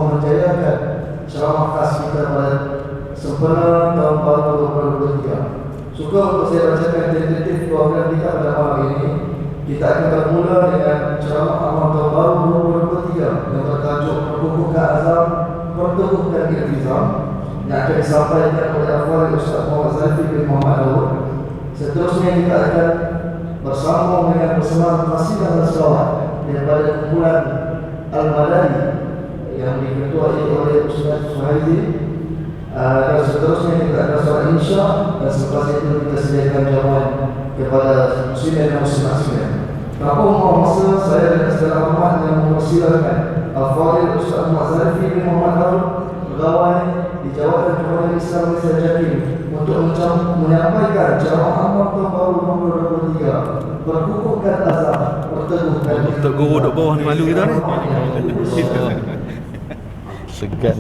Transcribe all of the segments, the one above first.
menjayakan ceramah khas kita pada sempena tahun baru 2023. Suka untuk saya bacakan tentatif program kita pada malam ini. Kita akan bermula dengan ceramah awal tahun baru 2023 yang bertajuk Perkukuhkan Azam, Pertubuhkan Iltizam, yang akan disampaikan oleh Al-Fadhil Ustaz Muhammad Zalfi bin Muhammad Daud. Seterusnya kita akan bersambung dengan persembahan qasidah dan selawat daripada kumpulan Al-Madani yang diketuai oleh Ustaz Suhaili. Dan seterusnya kita akan solat insya, dan selepas itu kita sediakan jawapan kepada muslimin dan muslimat sekalian. Tanpa membuang masa, saya dengan segala hormat yang mempersilakan Al-Fadhil Ustaz Muhammad Zalfi bin Muhammad Daud, pegawai di Jawatan Kebudayaan Islam Malaysia Jatim, untuk menyampaikan ceramah amal tahun baru 2023. Perkukuhkan azam, perteguhkan. Untuk guru duduk bawah ni malu kita ni. Segan.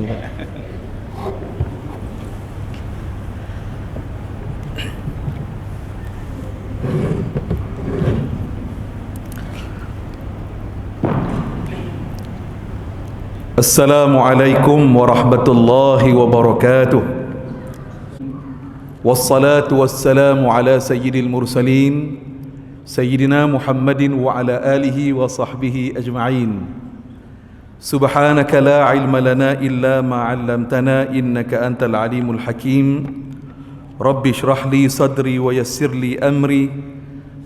Assalamualaikum warahmatullahi wabarakatuh. Wassalatu wassalamu ala sayyidil mursalin Sayyidina Muhammadin wa ala alihi wa sahbihi ajma'in. Subhanaka la ilma lana illa ma 'allamtana innaka antal alimul hakim. Rabbi shrah li sadri wa yassir li amri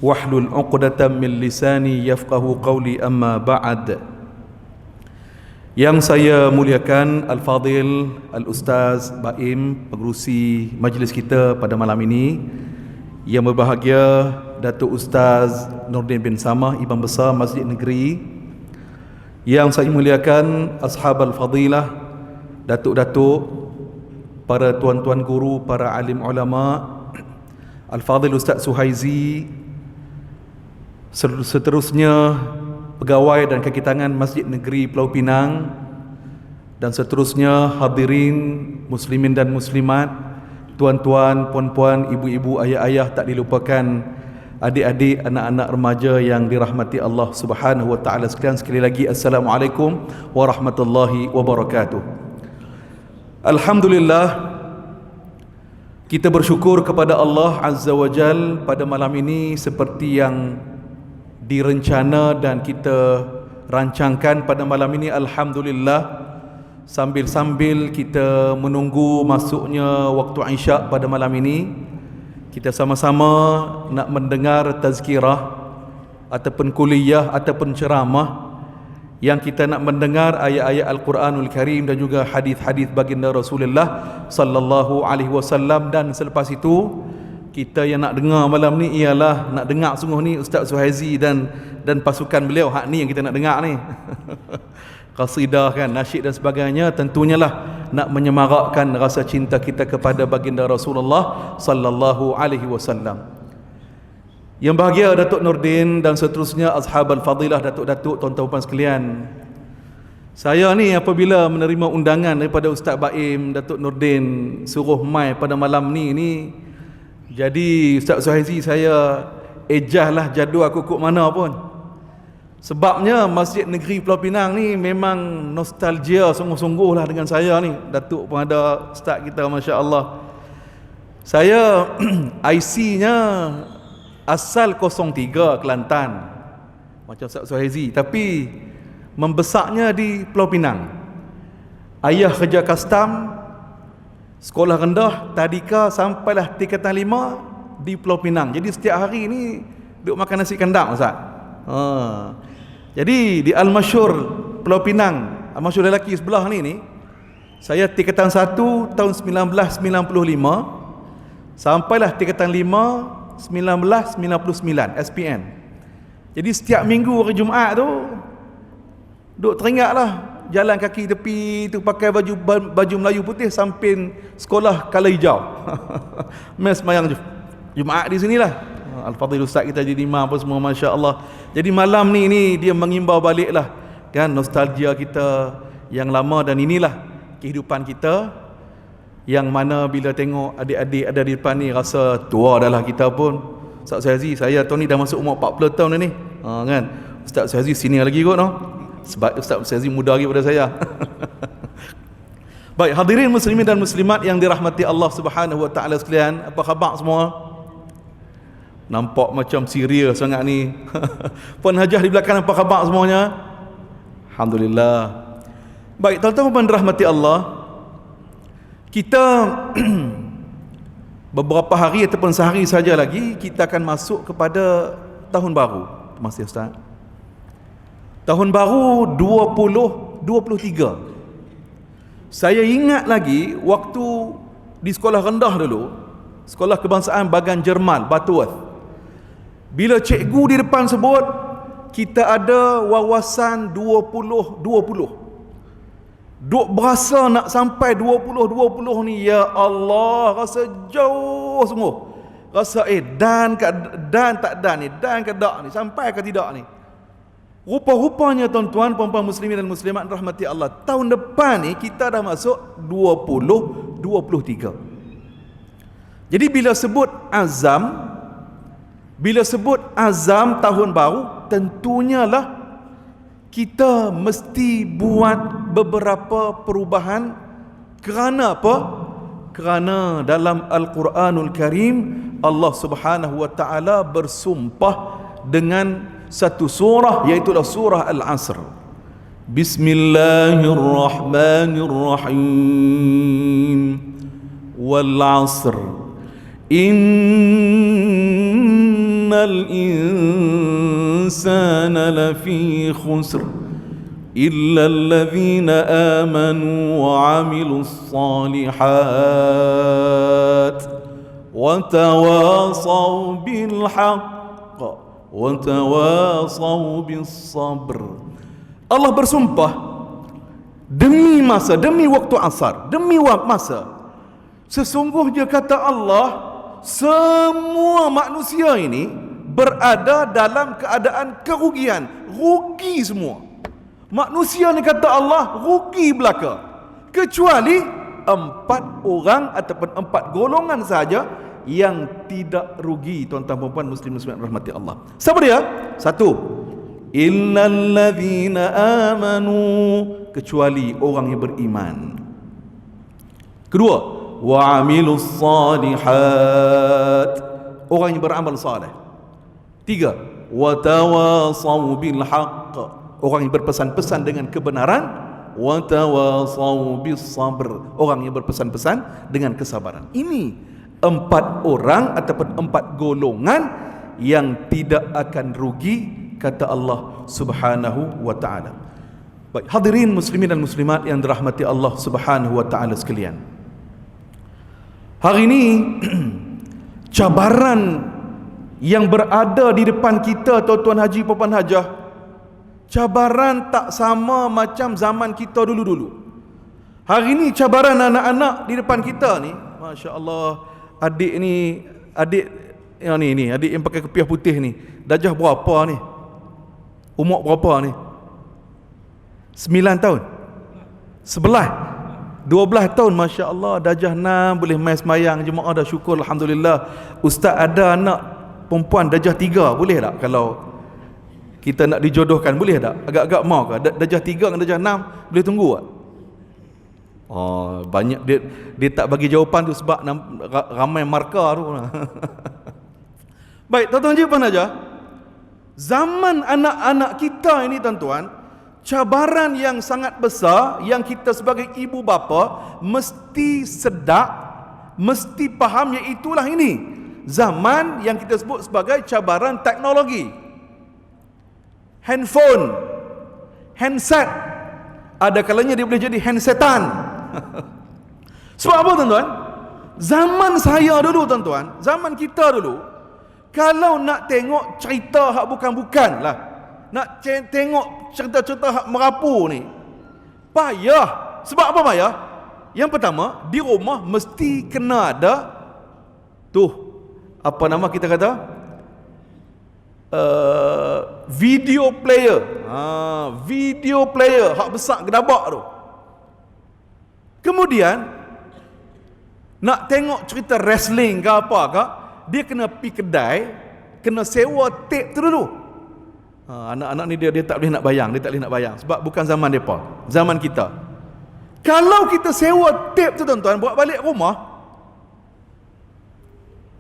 wahlul 'uqdatam min lisani yafqahu qawli, amma ba'd. Yang saya muliakan Al-Fadhil Al-Ustaz Baim, pengerusi majlis kita pada malam ini. Yang berbahagia Datuk Ustaz Nordin bin Samah, Imam Besar Masjid Negeri. Yang saya muliakan Ashab Al-Fadilah, Datuk-datuk, para tuan-tuan guru, para alim ulama, Al-Fadhil Ustaz Suhaizi, seterusnya pegawai dan kaki tangan Masjid Negeri Pulau Pinang, dan seterusnya hadirin muslimin dan muslimat, tuan-tuan, puan-puan, ibu-ibu, ayah-ayah, tak dilupakan adik-adik, anak-anak remaja yang dirahmati Allah Subhanahu wa taala sekalian. Sekali lagi assalamualaikum warahmatullahi wabarakatuh. Alhamdulillah, kita bersyukur kepada Allah Azza wa Jal pada malam ini seperti yang direncana dan kita rancangkan pada malam ini. Alhamdulillah, sambil-sambil kita menunggu masuknya waktu Isyak pada malam ini, kita sama-sama nak mendengar tazkirah ataupun kuliah ataupun ceramah yang kita nak mendengar ayat-ayat Al-Quranul Karim dan juga hadis-hadis baginda Rasulullah sallallahu alaihi wasallam. Dan selepas itu kita yang nak dengar malam ni ialah nak dengar sungguh ni Ustaz Suhaizi dan pasukan beliau. Hak ni yang kita nak dengar ni. Qasidah kan, nasyid dan sebagainya, tentunya lah nak menyemarakkan rasa cinta kita kepada baginda Rasulullah sallallahu alaihi wasallam. Yang bahagia Datuk Nordin dan seterusnya Ashab Al-Fadilah, datuk-datuk, tuan-tuan puan sekalian. Saya ni apabila menerima undangan daripada Ustaz Baim, Datuk Nordin suruh mai pada malam ni, jadi Ustaz Suhaizi saya ejahlah jadual aku kok mana pun. Sebabnya Masjid Negeri Pulau Pinang ni memang nostalgia sungguh-sungguh lah dengan saya ni. Datuk pun ada, Ustaz kita, Masya Allah. Saya IC-nya asal 03 Kelantan, macam Ustaz Suhaizi, tapi membesarnya di Pulau Pinang. Ayah kerja kastam, sekolah rendah, tadika, sampailah tingkatan 5 di Pulau Pinang. Jadi setiap hari ni duk makan nasi kandang, Ustaz. Jadi di Al-Masyhur Pulau Pinang, Al-Masyhur lelaki sebelah ni saya tingkatan 1 tahun 1995 sampailah tingkatan 5 1999 SPM. Jadi setiap minggu hari Jumaat tu duk teringatlah jalan kaki tepi tu pakai baju Melayu putih samping sekolah Kala Hijau. Mes mayang Jumaat di sinilah. Al-Fadhil Ustaz kita jadi imam apa semua, Masya Allah. Jadi malam ni dia mengimbau baliklah kan nostalgia kita yang lama. Dan inilah kehidupan kita yang mana bila tengok adik-adik ada di depan ni rasa tua dah lah kita pun. Ustaz Suhaizi, saya tahun ni dah masuk umur 40 tahun dah ni, kan. Ustaz Suhaizi sini lagi kot no? Sebab Ustaz Suhaizi muda lagi pada saya. Baik, hadirin muslimin dan muslimat yang dirahmati Allah Subhanahu wa taala sekalian, apa khabar semua? Nampak macam serius sangat ni. Puan Hajah di belakang, apa khabar semuanya? Alhamdulillah. Baik, tuan-tuan dan rahmati Allah, kita beberapa hari ataupun sehari saja lagi kita akan masuk kepada tahun baru. Masih Ustaz. Tahun baru 2023. Saya ingat lagi waktu di sekolah rendah dulu, sekolah kebangsaan bagan Jerman, Butterworth. Bila cikgu di depan sebut kita ada wawasan 2020. Duk berasa nak sampai 2020 ni, ya Allah, rasa jauh semua. Rasa dan tak dan ni, dan ke tak ni, sampai ke tidak ni. Rupa-rupanya tuan-tuan, puan-puan muslimin dan muslimat rahmati Allah, tahun depan ni kita dah masuk 2023. Jadi bila sebut azam tahun baru, tentunya lah kita mesti buat beberapa perubahan. Kerana apa? Kerana dalam Al-Quranul Karim Allah Subhanahu wa taala bersumpah dengan satu surah, iaitu surah Al-Asr. Bismillahirrahmanirrahim. Wal 'asr innal insana lafi khusr illa alladhina amanu wa 'amilus salihat wa tawasaw bil haqq wa tawasaw bis sabr. Allah bersumpah demi masa, demi waktu asar, demi masa. Sesungguhnya kata Allah, semua manusia ini berada dalam keadaan kerugian, rugi semua. Manusia ni kata Allah rugi belaka, kecuali 4 orang ataupun 4 golongan saja yang tidak rugi, tuan-tuan puan-puan muslim muslimat rahmati Allah. Siapa dia? 1, illal ladzina amanu, kecuali orang yang beriman. 2, wa amilus salihat, orang yang beramal saleh. 3, wa tawasaw bil haqq, orang yang berpesan-pesan dengan kebenaran. Wa tawasaw bis sabr, orang yang berpesan-pesan dengan kesabaran. Ini 4 orang ataupun 4 golongan yang tidak akan rugi, kata Allah Subhanahu wa taala. Baik, hadirin muslimin dan muslimat yang dirahmati Allah Subhanahu wa taala sekalian. Hari ini cabaran yang berada di depan kita, tuan-tuan haji, puan-puan hajah, cabaran tak sama macam zaman kita dulu-dulu. Hari ini cabaran anak-anak di depan kita ni, masya-Allah. Adik yang adik yang pakai kepiah putih ni, darjah berapa ni? Umur berapa ni? 9 tahun, 12 tahun, Masya Allah. Darjah 6, boleh main semayang jemaah, dah syukur Alhamdulillah. Ustaz ada anak perempuan darjah 3, boleh tak kalau kita nak dijodohkan, boleh tak? Agak-agak mau ke? Darjah 3 dengan darjah 6 boleh tunggu tak? Oh, banyak dia tak bagi jawapan tu sebab ramai markah tu. Baik, tuan-tuan jawapan aja. Zaman anak-anak kita ini, tuan-tuan, cabaran yang sangat besar yang kita sebagai ibu bapa mesti sedar, mesti faham, iaitulah ini zaman yang kita sebut sebagai cabaran teknologi. Handphone, handset, ada kalanya dia boleh jadi handsetan. Sebab apa, tuan-tuan? Zaman saya dulu, tuan-tuan, zaman kita dulu, kalau nak tengok cerita hak bukan-bukan lah, nak tengok cerita-cerita hak merapu ni, payah. Sebab apa payah? Yang pertama, di rumah mesti kena ada apa nama kita kata, video player. Video player hak besar gedabak tu. Kemudian nak tengok cerita wrestling ke apa ke, dia kena pergi kedai, kena sewa tape tu dulu. Anak-anak ni dia tak boleh nak bayang, sebab bukan zaman depa, zaman kita. Kalau kita sewa tape tu tuan-tuan, bawa balik rumah,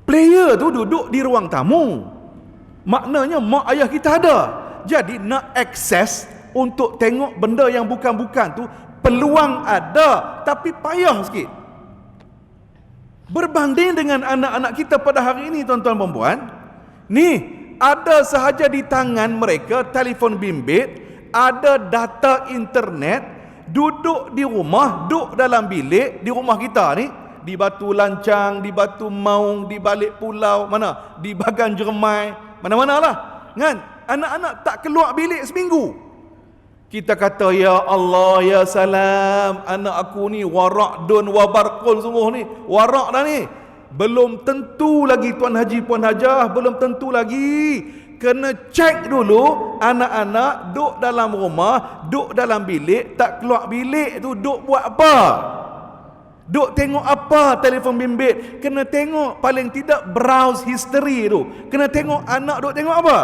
player tu duduk di ruang tamu, maknanya mak ayah kita ada. Jadi nak akses untuk tengok benda yang bukan-bukan tu, peluang ada, tapi payah sikit. Berbanding dengan anak-anak kita pada hari ini tuan-tuan dan puan, ni ada sahaja di tangan mereka telefon bimbit, ada data internet, duduk di rumah, duduk dalam bilik di rumah kita ni, di Batu Lancang, di Batu Maung, di balik pulau, mana? Di Bagan Jermai, mana-mana lah. Kan? Anak-anak tak keluar bilik seminggu. Kita kata, ya Allah, ya salam, anak aku ni warak dun wabarkul sungguh ni. Warak dah ni. Belum tentu lagi Tuan Haji Puan Hajah, belum tentu lagi. Kena cek dulu anak-anak duduk dalam rumah, duduk dalam bilik, tak keluar bilik tu duduk buat apa? Duk tengok apa telefon bimbit? Kena tengok paling tidak browse history tu. Kena tengok anak duk tengok apa?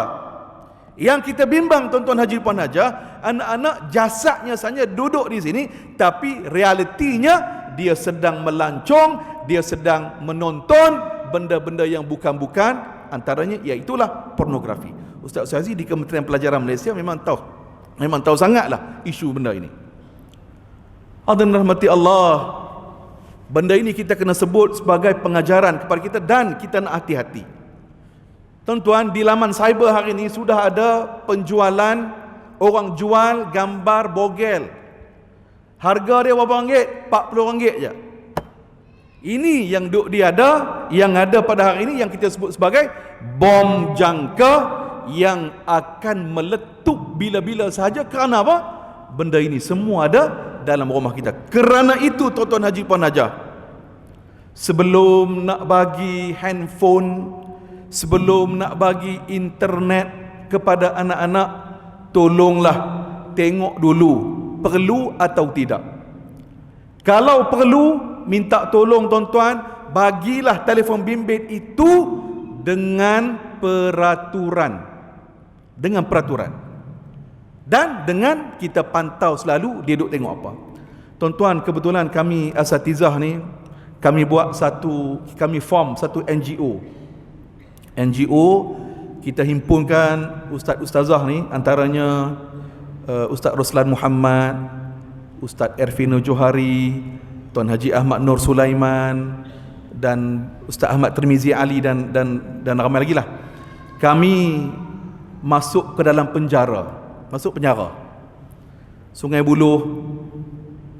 Yang kita bimbang tuan-tuan Haji Puan Hajah, anak-anak jasadnya saja duduk di sini, tapi realitinya dia sedang melancong, dia sedang menonton benda-benda yang bukan-bukan, antaranya iaitulah pornografi. Ustaz Syazi di Kementerian Pelajaran Malaysia memang tahu sangatlah isu benda ini. Hadirin rahmati Allah, benda ini kita kena sebut sebagai pengajaran kepada kita dan kita nak hati-hati. Tuan-tuan, di laman cyber hari ini sudah ada penjualan, orang jual gambar bogel. Harga dia berapa ringgit? RM40 je. Ini yang yang ada pada hari ini yang kita sebut sebagai bom jangka yang akan meletup bila-bila sahaja. Kerana apa? Benda ini semua ada dalam rumah kita. Kerana itu tuan-tuan Haji Puan Hajah, sebelum nak bagi handphone, sebelum nak bagi internet kepada anak-anak, tolonglah tengok dulu perlu atau tidak. Kalau perlu, minta tolong tuan-tuan, bagilah telefon bimbit itu dengan peraturan. Dan dengan kita pantau selalu dia duk tengok apa. Tuan-tuan, kebetulan kami asatizah ni, kami form satu NGO. Kita himpunkan ustaz-ustazah ni, antaranya Ustaz Roslan Muhammad, Ustaz Ervino Johari, Tuan Haji Ahmad Nur Sulaiman, dan Ustaz Ahmad Tirmizi Ali dan ramai lagi lah. Kami masuk ke dalam penjara. Sungai Buloh,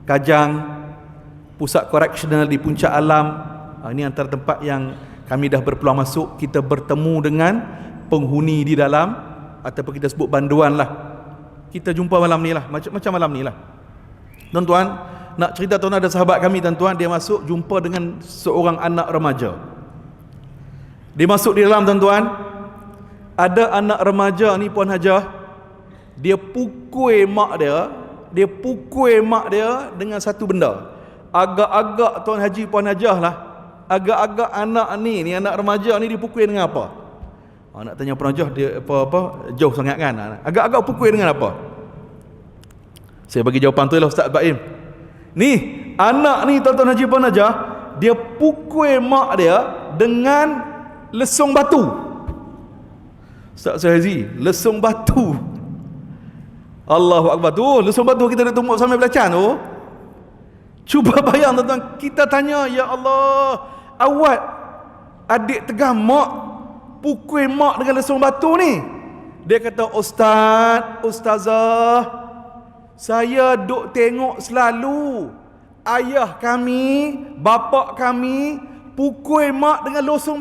Kajang, Pusat Koreksional di Puncak Alam. Ini antara tempat yang kami dah berpeluang masuk. Kita bertemu dengan penghuni di dalam, ataupun kita sebut banduan lah. Kita jumpa malam ni lah, macam malam ni lah. Tuan-tuan, nak cerita tuan, ada sahabat kami tuan-tuan, dia masuk jumpa dengan seorang anak remaja. Dia masuk di dalam tuan-tuan, ada anak remaja ni Puan Hajah, dia pukul mak dia dengan satu benda. Agak-agak Tuan Haji Puan Hajah lah, agak-agak anak ni anak remaja ni dipukul dengan apa? Nak tanya Puan Hajah, dia apa jauh sangat kan? Agak-agak pukul dengan apa? Saya bagi jawapan tu lah Ustaz Baim. Ni anak ni Tuan-tuan Haji Puan Hajah, dia pukul mak dia dengan lesung batu. Ustaz Haji, lesung batu. Allahu Akbar tu, lesung batu kita nak tumbuk sampai belacan tu. Cuba bayang tuan-tuan, kita tanya, ya Allah, awak adik tegah mak pukul mak dengan lesung batu ni. Dia kata, Ustazah, saya duk tengok selalu ayah kami, bapa kami pukul mak dengan lesung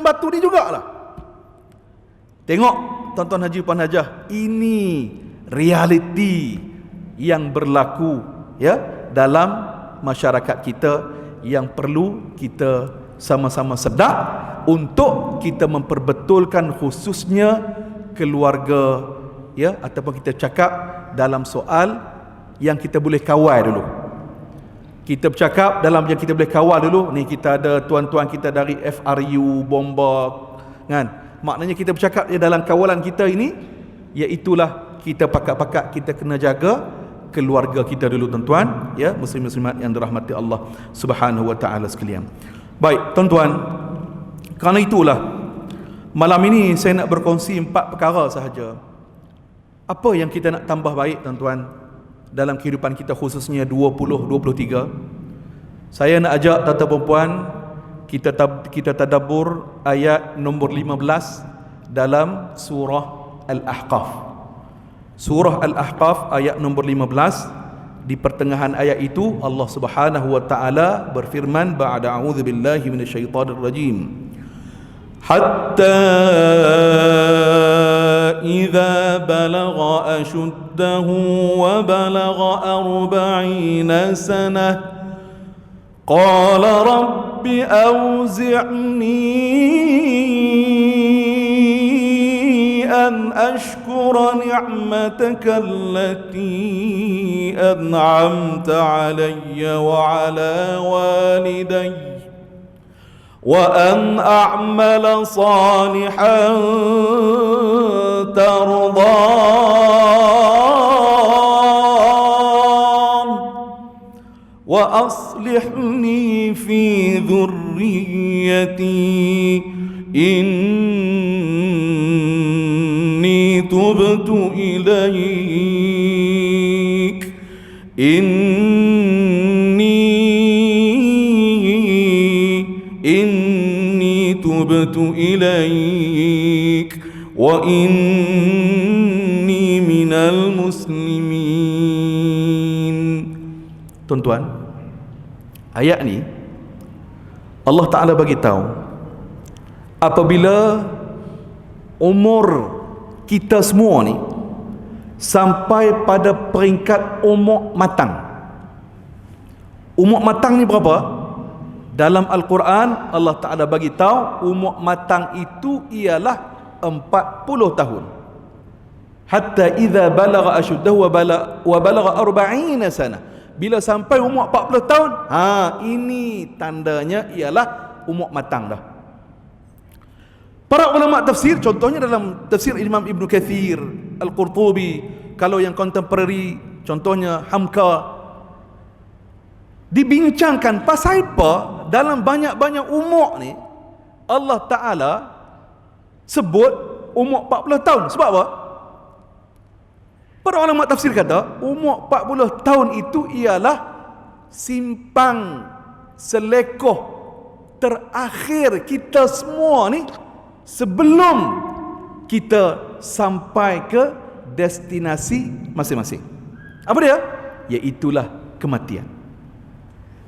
batu ni jugalah. Tengok tuan-tuan Haji Puan Hajah, ini realiti yang berlaku ya dalam masyarakat kita, yang perlu kita sama-sama sedar untuk kita memperbetulkan, khususnya keluarga ya, ataupun kita cakap dalam soal yang kita boleh kawal dulu. Kita bercakap dalam yang kita boleh kawal dulu. Ni kita ada tuan-tuan kita dari FRU Bombak kan. Maknanya kita bercakap dalam kawalan kita ini, iaitulah kita pakat-pakat kita kena jaga keluarga kita dulu tuan-tuan, ya, muslim-muslimat yang dirahmati Allah Subhanahu wa taala sekalian. Baik, tuan-tuan, kerana itulah malam ini saya nak berkongsi 4 perkara sahaja. Apa yang kita nak tambah baik tuan-tuan dalam kehidupan kita, khususnya 2023. Saya nak ajak tuan-tuan perempuan kita tadabbur ayat nombor 15 dalam surah Al-Ahqaf. Surah Al-Ahqaf ayat nombor 15. Di pertengahan ayat itu Allah Subhanahu wa taala berfirman, ba'da a'udzubillahi minasyaitonir rajim, hatta idza balagha ashuddahu wa balagha 40 sanah qala rabbi awzi'ni أن أشكر نعمتك التي أنعمت علي وعلى والدي وأن أعمل صالحا ترضاه وأصلحني في ذريتي إني تبت إليك إني تبت إليك وإني من المسلمين. Tuan-tuan, ayat ni Allah Ta'ala bagi tahu apabila umur kita semua ni sampai pada peringkat umur matang. Umur matang ni berapa? Dalam Al-Quran Allah Ta'ala bagi tahu umur matang itu ialah 40 tahun. Hatta idza balagha ashuddahu wa balagha 40 sana. Bila sampai umur 40 tahun, ini tandanya ialah umur matang dah. Para ulama tafsir, contohnya dalam tafsir Imam Ibn Kathir, Al-Qurtubi, kalau yang contemporary contohnya Hamka, dibincangkan pasal apa dalam banyak-banyak umur ni Allah Ta'ala sebut umur 40 tahun. Sebab apa? Para ulama tafsir kata umur 40 tahun itu ialah simpang selekoh terakhir kita semua ni sebelum kita sampai ke destinasi masing-masing. Apa dia? Iaitulah kematian.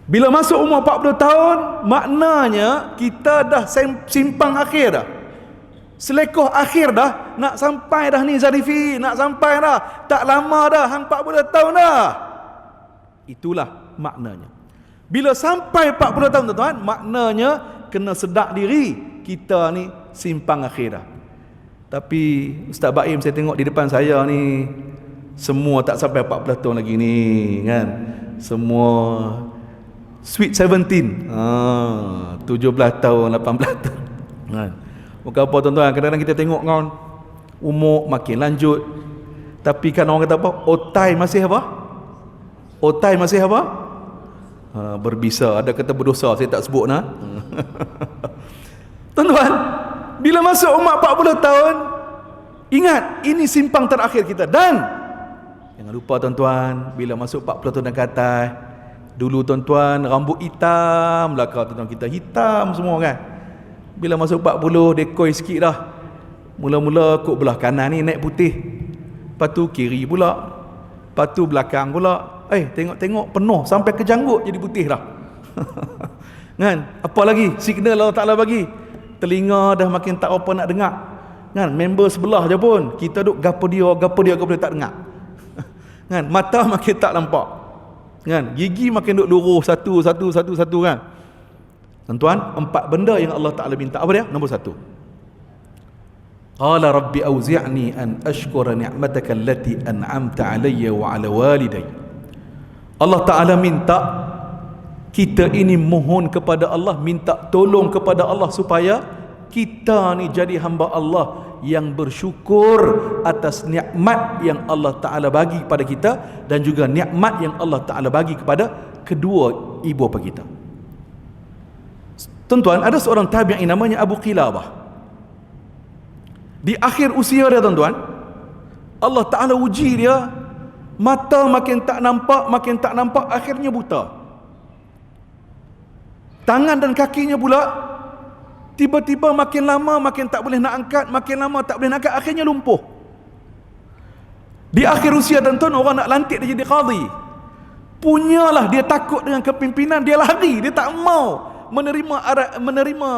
Bila masuk umur 40 tahun, maknanya kita dah simpang akhir dah. Selekoh akhir dah, nak sampai dah ni Zarifi, nak sampai dah. Tak lama dah, hang 40 tahun dah. Itulah maknanya. Bila sampai 40 tahun tuan-tuan, maknanya kena sedar diri kita ni simpang akhir dah. Tapi Ustaz Baim, saya tengok di depan saya ni semua tak sampai 40 tahun lagi ni kan. Semua sweet 17. 17 tahun, 18 tahun. Kan. Bukan apa tuan-tuan, kadang-kadang kita tengok kawan umur makin lanjut, tapi kan orang kata apa? Otai masih apa? Otai masih apa? Berbisa. Ada kata berdosa, saya tak sebut nah. Tuan-tuan, bila masuk umur 40 tahun, ingat ini simpang terakhir kita. Dan jangan lupa tuan-tuan, bila masuk 40 tahun ke atas, dulu tuan-tuan rambut hitam belakang tuan-tuan kita hitam semua kan. Bila masuk 40 dekoi sikit dah. Mula-mula kok belah kanan ni naik putih. Lepas tu kiri pula. Lepas tu belakang pula. Tengok-tengok penuh sampai ke janggut jadi putih dah. Kan? Apa lagi signal Allah Ta'ala bagi? Telinga dah makin tak apa nak dengar. Kan? Member sebelah je pun kita duk gapo dia tak dengar. Kan? Mata makin tak nampak. Kan? Gigi makin duk lurus satu kan. Tuan-tuan, 4 benda yang Allah Ta'ala minta. Apa dia? Nombor 1. Qala rabbi auzi'ni an ashkura ni'mataka allati an'amta alayya wa ala walidayya. Allah Ta'ala minta kita ini mohon kepada Allah, minta tolong kepada Allah supaya kita ni jadi hamba Allah yang bersyukur atas nikmat yang Allah Ta'ala bagi kepada kita dan juga nikmat yang Allah Ta'ala bagi kepada kedua ibu bapa kita. Tuan-tuan, ada seorang tabi'i namanya Abu Qilabah. Di akhir usia dia, tuan-tuan, Allah Ta'ala uji dia, mata makin tak nampak, akhirnya buta. Tangan dan kakinya pula tiba-tiba makin lama makin tak boleh nak angkat, makin lama tak boleh nak angkat, akhirnya lumpuh. Di akhir usia, tuan-tuan, orang nak lantik dia jadi qadhi. Punyalah dia takut dengan kepimpinan, dia lari, dia tak mau menerima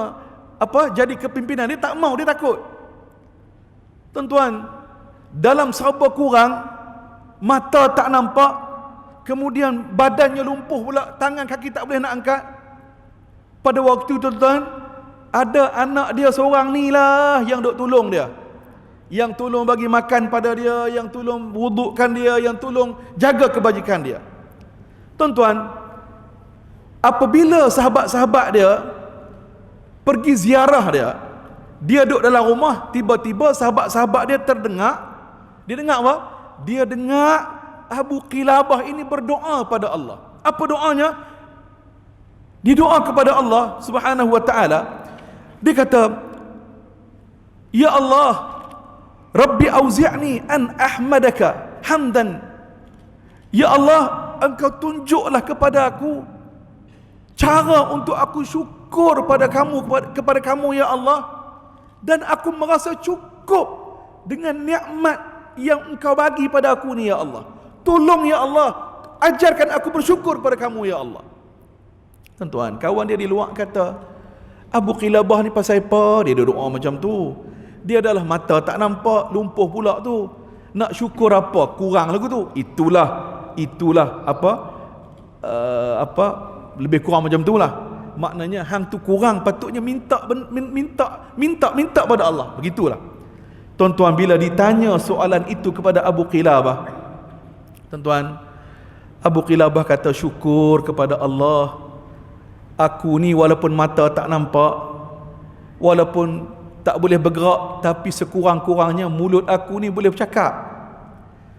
jadi kepimpinan, dia tak mau, dia takut. Tuan-tuan, dalam serba kurang, mata tak nampak, kemudian badannya lumpuh pula, tangan kaki tak boleh nak angkat. Pada waktu tu, tuan-tuan, ada anak dia seorang ni lah yang duk tolong dia, yang tolong bagi makan pada dia, yang tolong wudukkan dia, yang tolong jaga kebajikan dia. Tuan-tuan, apabila sahabat-sahabat dia pergi ziarah dia duduk dalam rumah, tiba-tiba sahabat-sahabat dia dia dengar apa? Dia dengar Abu Qilabah ini berdoa pada Allah. Apa doanya? Dia doa kepada Allah Subhanahu wa ta'ala. Dia kata, Ya Allah, Rabbi auzi'ni an ahmadaka hamdan. Ya Allah, Engkau tunjuklah kepada aku cara untuk aku syukur kepada kamu ya Allah, dan aku merasa cukup dengan nikmat yang Engkau bagi pada aku ni ya Allah. Tolong ya Allah, ajarkan aku bersyukur pada kamu ya Allah. Tuan-tuan, kawan dia di luar kata, Abu Qilabah ni pasal apa dia doa macam tu? Dia adalah mata tak nampak, lumpuh pula tu. Nak syukur apa? Kurang lagu tu. Itulah lebih kurang macam tu lah. Maknanya hang tu kurang, patutnya minta pada Allah. Begitulah. Tuan-tuan, bila ditanya soalan itu kepada Abu Qilabah, tuan-tuan, Abu Qilabah kata, syukur kepada Allah. Aku ni walaupun mata tak nampak, walaupun tak boleh bergerak, tapi sekurang-kurangnya mulut aku ni boleh bercakap.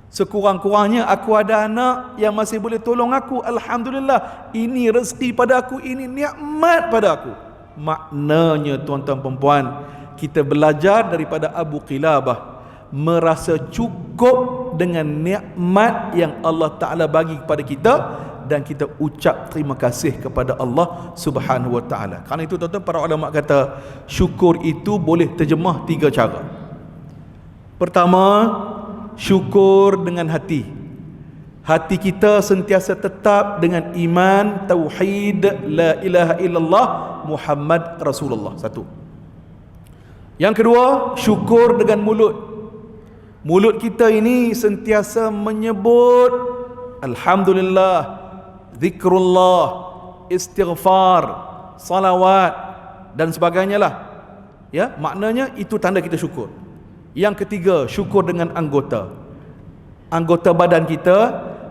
Sekurang-kurangnya aku ada anak yang masih boleh tolong aku. Alhamdulillah, ini rezeki pada aku, ini nikmat pada aku. Maknanya, tuan-tuan perempuan, kita belajar daripada Abu Qilabah, merasa cukup dengan nikmat yang Allah Ta'ala bagi kepada kita, dan kita ucap terima kasih kepada Allah Subhanahu wa ta'ala. Kerana itu, tuan-tuan, para ulama kata syukur itu boleh terjemah 3 cara. Pertama, syukur dengan hati. Hati kita sentiasa tetap dengan iman, tauhid, la ilaha illallah, Muhammad Rasulullah. Satu. Yang kedua, syukur dengan mulut. Mulut kita ini sentiasa menyebut alhamdulillah, zikrullah, istighfar, salawat dan sebagainya lah. Ya, maknanya itu tanda kita syukur. Yang ketiga, syukur dengan anggota. Anggota badan kita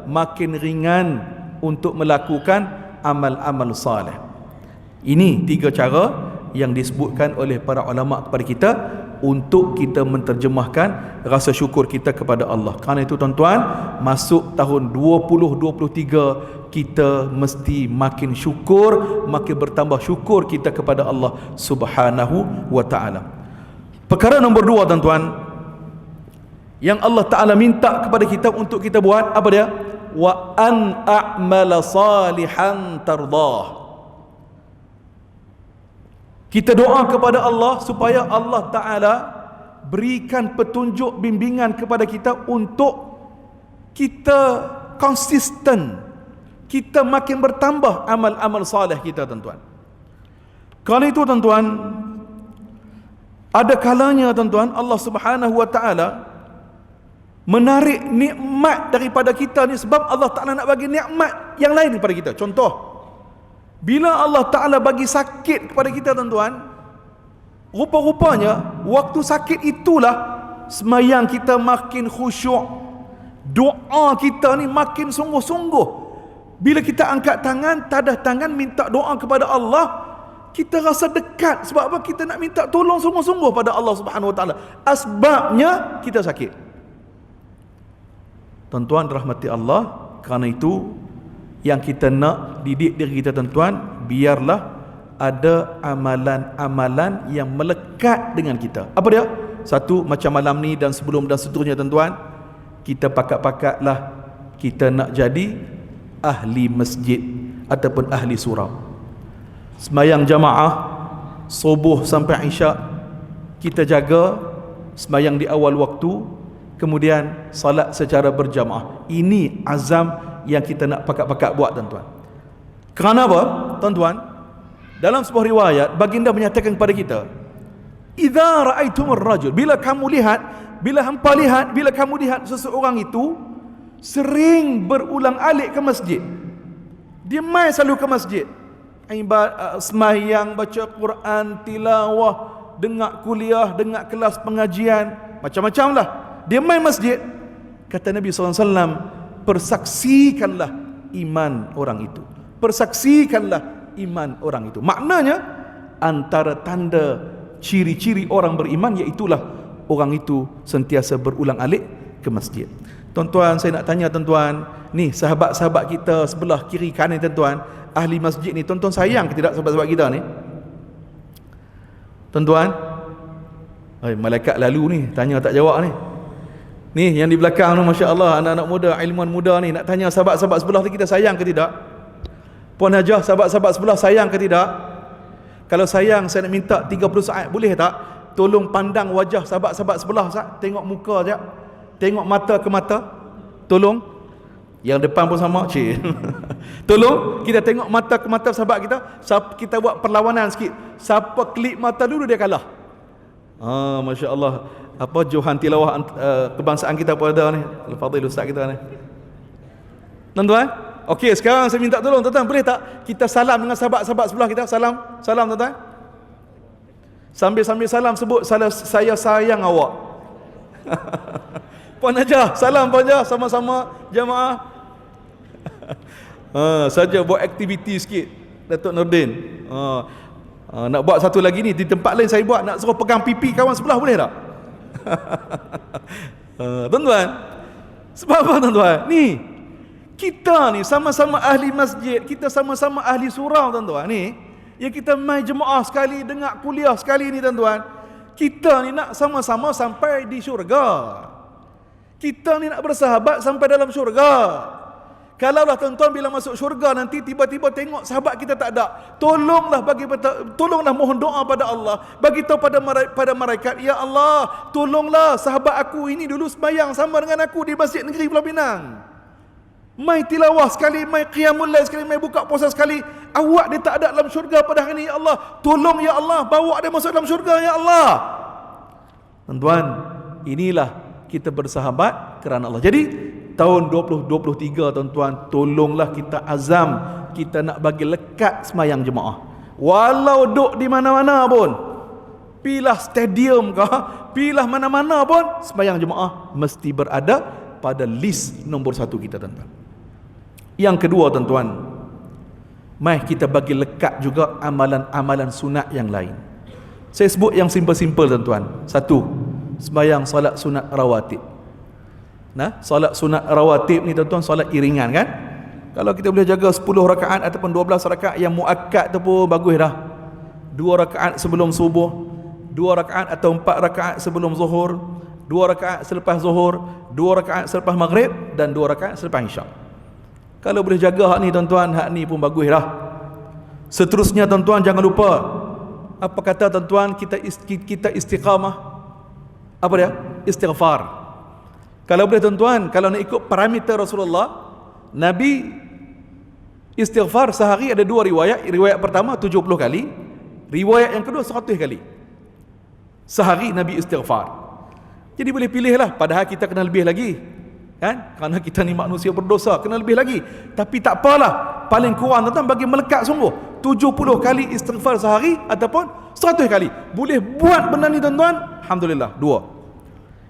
makin ringan untuk melakukan amal-amal saleh. Ini 3 cara yang disebutkan oleh para ulama kepada kita untuk kita menterjemahkan rasa syukur kita kepada Allah. Kerana itu, tuan-tuan, masuk tahun 2023, kita mesti makin syukur, makin bertambah syukur kita kepada Allah Subhanahu wa ta'ala. Perkara nombor 2, tuan-tuan, yang Allah Ta'ala minta kepada kita untuk kita buat, apa dia? Wa an a'mala salihan tardah. Kita doa kepada Allah supaya Allah Ta'ala berikan petunjuk, bimbingan kepada kita untuk kita konsisten, kita makin bertambah amal-amal salih kita, tuan-tuan. Kerana itu, tuan-tuan, ada kalanya, tuan-tuan, Allah Subhanahu wa ta'ala menarik nikmat daripada kita ni sebab Allah Ta'ala nak bagi nikmat yang lain kepada kita. Contoh, bila Allah Ta'ala bagi sakit kepada kita, tuan-tuan, rupa-rupanya waktu sakit itulah semayang kita makin khusyuk, doa kita ni makin sungguh-sungguh. Bila kita angkat tangan, tadah tangan minta doa kepada Allah, kita rasa dekat. Sebab apa? Kita nak minta tolong sungguh-sungguh pada Allah Subhanahu Wa Taala. Asbabnya kita sakit. Tuan-tuan rahmati Allah, kerana itu yang kita nak didik diri kita tuan-tuan, biarlah ada amalan-amalan yang melekat dengan kita. Apa dia? Satu, macam malam ni dan sebelum dan seterusnya tuan-tuan, kita pakat-pakatlah kita nak jadi ahli masjid ataupun ahli surau. Sembayang jamaah subuh sampai isyak kita jaga, sembayang di awal waktu, kemudian salat secara berjamaah. Ini azam yang kita nak pakat-pakat buat tuan-tuan. Kerana apa tuan-tuan? Dalam sebuah riwayat baginda menyatakan kepada kita, idza ra'aitumur rajul, bila kamu lihat, bila hampa lihat, bila kamu lihat seseorang itu sering berulang alik ke masjid, dia mai selalu ke masjid, sembahyang, baca Quran, tilawah, dengar kuliah, dengar kelas pengajian, macam-macam lah, dia mai masjid, kata Nabi SAW, persaksikanlah iman orang itu, persaksikanlah iman orang itu. Maknanya antara tanda ciri-ciri orang beriman iaitulah orang itu sentiasa berulang alik ke masjid. Tuan-tuan, saya nak tanya tuan-tuan, ni sahabat-sahabat kita sebelah kiri kanan tuan-tuan, ahli masjid ni, tuan-tuan sayang ke tidak sahabat-sahabat kita ni? Tuan-tuan, malaikat lalu ni, tanya tak jawab ni. Ni yang di belakang tu, masya-Allah, anak-anak muda, ilmuwan muda ni, nak tanya sahabat-sahabat sebelah tu, kita sayang ke tidak? Puan Hajah, sahabat-sahabat sebelah sayang ke tidak? Kalau sayang, saya nak minta 30 saat, boleh tak? Tolong pandang wajah sahabat-sahabat sebelah, Ustaz. Tengok muka sekejap, tengok mata ke mata. Tolong. Yang depan pun sama, cik. Tolong kita tengok mata ke mata sahabat kita. Kita buat perlawanan sikit. Siapa klip mata dulu, dia kalah. Masya Allah. Apa Johan tilawah kebangsaan kita pun ada ni, Al-Fadhil Ustaz kita ni. Tuan-tuan, okey, sekarang saya minta tolong tuan-tuan, boleh tak kita salam dengan sahabat-sahabat sebelah kita? Salam tuan-tuan. Sambil salam sebut, saya sayang awak. Puan Najah, salam Puan Najah, sama-sama jamaah. Saja buat aktiviti sikit, Datuk Nordin. Nak buat satu lagi ni, di tempat lain saya buat, nak suruh pegang pipi kawan sebelah, boleh tak? Tuan-tuan, sebab apa tuan-tuan? Ni, kita ni sama-sama ahli masjid, kita sama-sama ahli surau tuan-tuan ni, yang kita mai jemaah sekali, dengar kuliah sekali ni tuan-tuan, kita ni nak sama-sama sampai di syurga. Kita ni nak bersahabat sampai dalam syurga. Kalaulah tuan-tuan bila masuk syurga nanti tiba-tiba tengok sahabat kita tak ada, tolonglah mohon doa pada Allah, bagi tahu pada malaikat, ya Allah, tolonglah sahabat aku ini dulu sembahyang sama dengan aku di Masjid Negeri Pulau Pinang, mai tilawah sekali, mai qiyamul lail sekali, mai buka puasa sekali, awak dia tak ada dalam syurga pada hari ini, ya Allah, tolong ya Allah, bawa dia masuk dalam syurga ya Allah. Tuan-tuan, inilah kita bersahabat kerana Allah. Jadi tahun 2023 tuan-tuan, tolonglah kita azam, kita nak bagi lekat sembahyang jemaah. Walau duduk di mana-mana pun, pilah stadium ke, pilah mana-mana pun, sembahyang jemaah mesti berada pada list nombor 1 kita tuan-tuan. Yang kedua tuan-tuan, mai kita bagi lekat juga amalan-amalan sunat yang lain. Saya sebut yang simple-simple tuan-tuan. Satu, sembahyang solat sunat rawatib. Solat sunat rawatib ni tuan-tuan, solat iringan kan? Kalau kita boleh jaga 10 rakaat ataupun 12 rakaat yang muakkad tu pun bagus dah. 2 rakaat sebelum subuh, 2 rakaat atau 4 rakaat sebelum zuhur, 2 rakaat selepas zuhur, 2 rakaat selepas maghrib dan 2 rakaat selepas isyak. Kalau boleh jaga hak ni tuan-tuan, hak ni pun bagus dah. Seterusnya tuan-tuan, jangan lupa, apa kata tuan-tuan, kita istiqamah. Apa dia? Istighfar. Kalau boleh tuan-tuan, kalau nak ikut parameter Rasulullah, Nabi istighfar sehari ada 2 riwayat. Riwayat pertama 70 kali, riwayat yang kedua 100 kali. Sehari Nabi istighfar. Jadi boleh pilihlah, padahal kita kena lebih lagi, kan? Kerana kita ni manusia berdosa, kena lebih lagi. Tapi tak apalah, paling kurang tuan-tuan bagi melekat sungguh 70 kali istighfar sehari ataupun 100 kali. Boleh buat benda ni tuan-tuan, alhamdulillah. 2.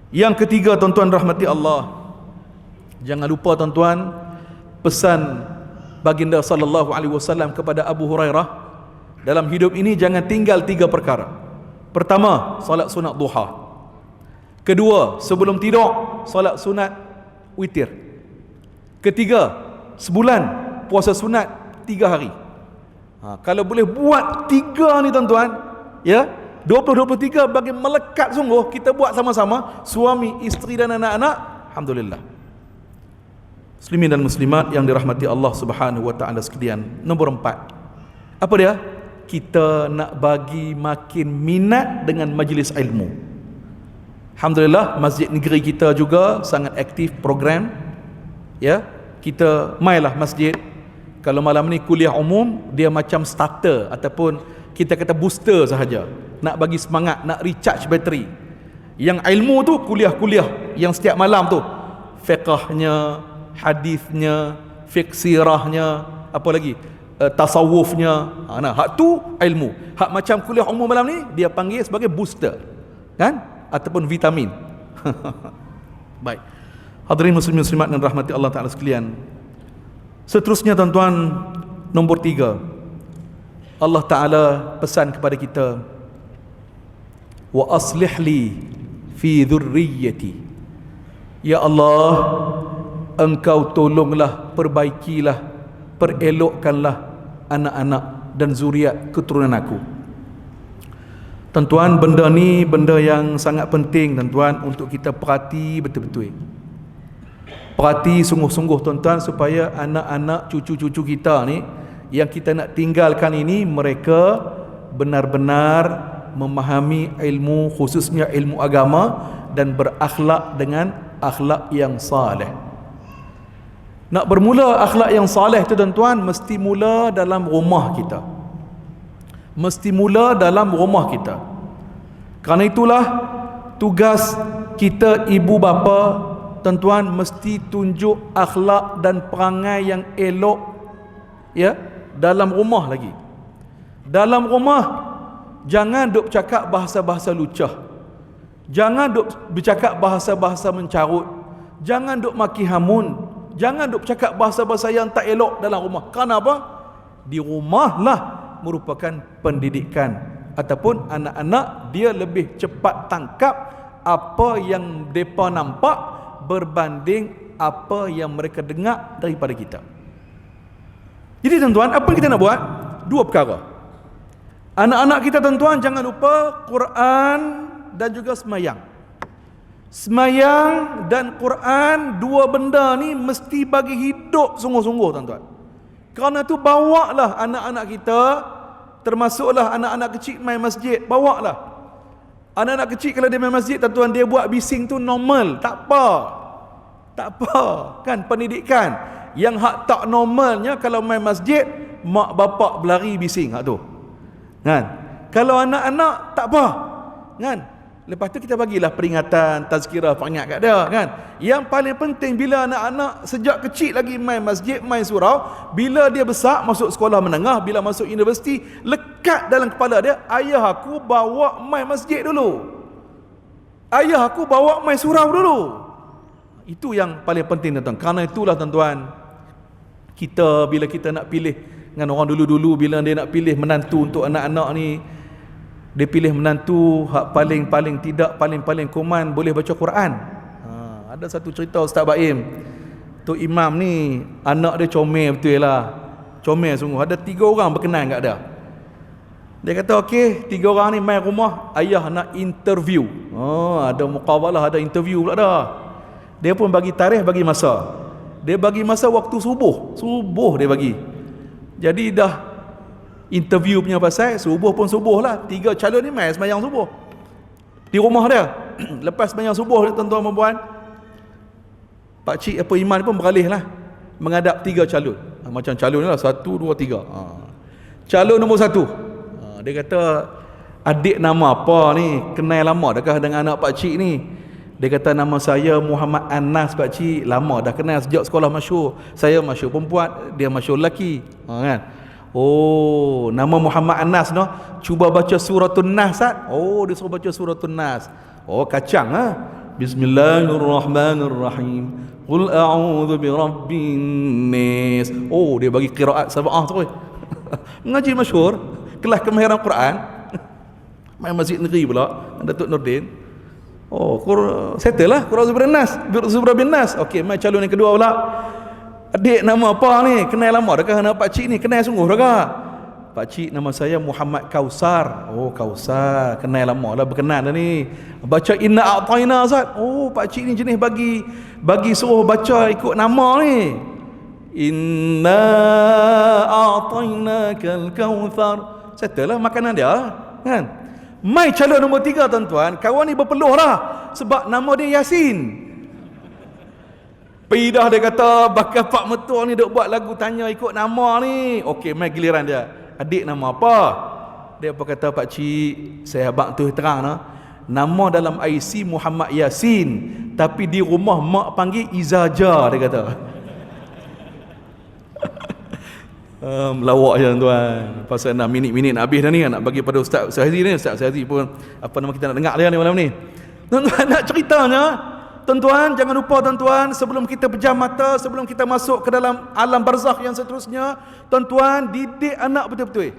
Yang ketiga tuan-tuan rahmati Allah, jangan lupa tuan-tuan pesan baginda sallallahu alaihi wasallam kepada Abu Hurairah, Dalam hidup ini jangan tinggal 3 perkara. Pertama, solat sunat duha. Kedua, sebelum tidur solat sunat witir. Ketiga, sebulan puasa sunat 3 hari. Kalau boleh buat 3 ni tuan-tuan, ya, 20-23 bagi melekat sungguh, kita buat sama-sama, suami, isteri dan anak-anak, alhamdulillah. Muslimin dan muslimat yang dirahmati Allah Subhanahu wa taala sekalian. Nombor 4. Apa dia? Kita nak bagi makin minat dengan majlis ilmu. Alhamdulillah, masjid negeri kita juga sangat aktif program. Ya, kita mailah masjid. Kalau malam ni kuliah umum, dia macam starter ataupun kita kata booster sahaja. Nak bagi semangat, nak recharge bateri. Yang ilmu tu kuliah-kuliah yang setiap malam tu. Fiqahnya, hadisnya, fiqh sirahnya, apa lagi? Tasawufnya. Nah, hak tu ilmu. Hak macam kuliah umum malam ni dia panggil sebagai booster. Kan? Ataupun vitamin. Baik. Hadirin muslimin muslimat dan rahmati Allah Taala sekalian. Seterusnya tuan-tuan, nombor 3. Allah Taala pesan kepada kita, wa aslih li fi dhurriyyati. Ya Allah, Engkau tolonglah, perbaikilah, perelokkanlah anak-anak dan zuriat keturunan aku. Tuan-tuan, benda ni benda yang sangat penting tuan-tuan untuk kita perhati betul-betul. Perhati sungguh-sungguh tuan-tuan, supaya anak-anak cucu-cucu kita ni yang kita nak tinggalkan ini, mereka benar-benar memahami ilmu, khususnya ilmu agama, dan berakhlak dengan akhlak yang saleh. Nak bermula akhlak yang saleh tu tuan-tuan, mesti mula dalam rumah kita. Mesti mula dalam rumah kita. Kerana itulah tugas kita ibu bapa, tuan-tuan, mesti tunjuk akhlak dan perangai yang elok, ya, dalam rumah lagi. Dalam rumah jangan duk cakap bahasa-bahasa lucah. Jangan duk bercakap bahasa-bahasa mencarut. Jangan duk maki hamun. Jangan duk cakap bahasa-bahasa yang tak elok dalam rumah. Kerana apa? Di rumahlah merupakan pendidikan, ataupun anak-anak dia lebih cepat tangkap apa yang mereka nampak berbanding apa yang mereka dengar daripada kita. Jadi tuan-tuan, apa yang kita nak buat? 2 perkara. Anak-anak kita tuan-tuan, jangan lupa Quran dan juga semayang. Semayang dan Quran, 2 benda ni mesti bagi hidup sungguh-sungguh tuan-tuan. Kerana tu bawalah anak-anak kita, termasuklah anak-anak kecil main masjid, bawalah. Anak-anak kecil kalau dia main masjid tuan-tuan, dia buat bising tu normal, tak apa. Tak apa, kan pendidikan. Yang hak tak normalnya kalau main masjid, mak bapak berlari bising hak tu. Kan? Kalau anak-anak tak apa. Kan? Lepas tu kita bagilah peringatan, tazkirah, peringat kat dia, kan? Yang paling penting bila anak-anak sejak kecil lagi main masjid, main surau, bila dia besar masuk sekolah menengah, bila masuk universiti, lekat dalam kepala dia, ayah aku bawa main masjid dulu. Ayah aku bawa main surau dulu. Itu yang paling penting tuan-tuan. Kerana itulah tuan-tuan, kita bila kita nak pilih dengan orang dulu-dulu, bila dia nak pilih menantu untuk anak-anak ni, dia pilih menantu hak paling tidak paling koman boleh baca Quran. Ada satu cerita Ustaz Baim, tu imam ni anak dia comel betul lah, comel sungguh. Ada 3 orang berkenan kat dia. Dia kata okey, 3 orang ni main rumah, ayah nak interview. Ada muqabalah, ada interview pula dah. Dia pun bagi tarikh, bagi masa. Dia bagi masa waktu subuh dia bagi. Jadi dah interview punya pasal, subuh pun subuh lah. 3 calon ni main semayang subuh di rumah dia. Lepas semayang subuh, tuan-tuan dan puan, pakcik apa iman pun beralih lah menghadap 3 calon. Macam calon ni lah, 1, 2, 3. Calon nombor 1, dia kata, adik nama apa ni? Kenal lama dah dengan anak pakcik ni? Dia kata, nama saya Muhammad Anas pakcik. Lama dah kenal sejak sekolah masyhur. Saya masyhur perempuan, dia masyhur lelaki. Kan? Oh, nama Muhammad Anas no, cuba baca suratun Nas. Dia suruh baca suratun Nas. Oh, kacang ha. Bismillahirrahmanirrahim. Qul a'udzu birabbin nas. Oh, dia bagi qiraat sab'ah tu. Ngaji masyhur. kelas kemahiran Quran. Main masjid negeri pula, Datuk Nordin. Oh, settle lah Qur'an Zubra bin Nas. Okey, mai calon yang kedua pula. Adik nama apa ni? Kenal lama dah kah nama pak cik ni? Kenal sungguh dah kah? Pak cik nama saya Muhammad Kausar. Oh, Kausar. Kenal lama dah berkenan dah ni. Baca inna a'tayna Ustaz. Oh, pak cik ni jenis bagi suruh baca ikut nama ni. Inna a'tainakal kautsar. Settle lah makanan dia kan. Mai calon nombor 3 tuan-tuan, kawan ni berpeluh dah sebab nama dia Yasin. Pidah dia kata bakal pak mertua ni duk buat lagu tanya ikut nama ni. Okey, mai giliran dia. Adik nama apa? Dia apa kata, pak cik, saya abang tu terang nah. Nama dalam IC Muhammad Yasin, tapi di rumah mak panggil Izaja, dia kata. Melawak je tuan. Pasal 6 minit nak habis dah ni, nak bagi pada Ustaz Syahizi ni. Ustaz Syahizi pun apa nama kita nak dengar dia ni malam ni. Tuan-tuan, nak ceritanya, tuan-tuan jangan lupa tuan-tuan, sebelum kita pejam mata, sebelum kita masuk ke dalam alam barzakh yang seterusnya, tuan-tuan didik anak betul-betul.